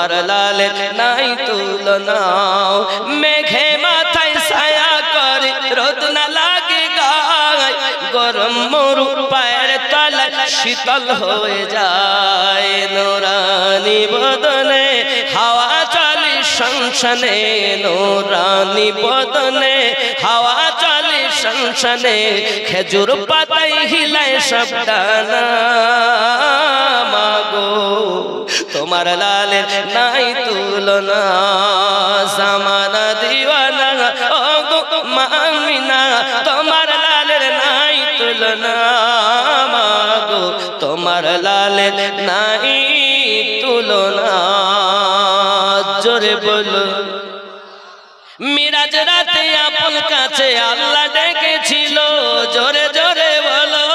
তোমার লালের নাই তুলনা। মেঘে মাথায় ছায়া করে রোদ না লাগে গায়, গরম মরু পায়ের তলায় শীতল হয়ে যায়। নূরানি বদনে হাওয়া চলে শনশনে, নূরানি বদনে হাওয়া চলে শনশনে, খেজুর পাতায় হিলায় সব ডানা। মাগো তোমার লালের নাই তুলনা। জামানা দিওয়ানা ও গো মা আমিনা, তোমার লালের নাই তুলনা। মাগো তোমার লালের নাই তুলনা। জোরে বলো। মিরাজ রাতে আপন কাছে আল্লাহ ডেকেছিল, জোরে জোরে বলো।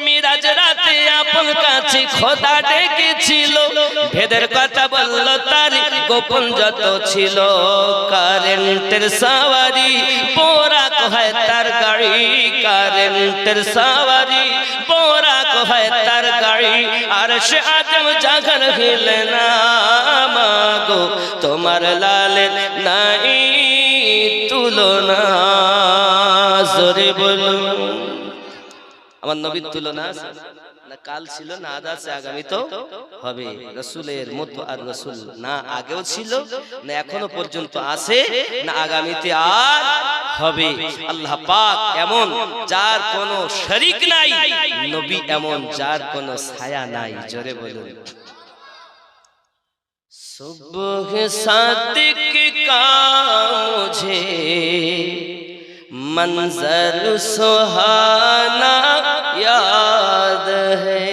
মিরাজ রাতে আপন কাছে খোদা ডেকেছিল, ভেদের কথা বলল তারি গোপন যত ছিল। কারেন্টের সাওয়ারি পোরাক হয় তার গাড়ি, কারেন্টের সাওয়ারি পোরাক হয় তার গাড়ি, আর সে আজম জাগর হিলে না। মাগো তোমার লালের নাই তুলনা। জোরে বলুন। আমার নবীর তুলনা না কাল ছিল না আজ আছে, আগামী তো হবে। রাসূলের মতো আর রাসূল না আগেও ছিল, না এখনো পর্যন্ত আছে, না আগামীতে আর হবে। আল্লাহ পাক এমন যার কোনো শরীক নাই, নবী এমন যার কোনো ছায়া নাই। জোরে বলুন। सुबह सादिक का मुझे मंजर सुहाना याद है,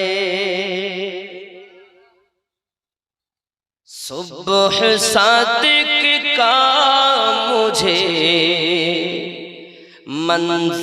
सुबह सादिक का मुझे मंजर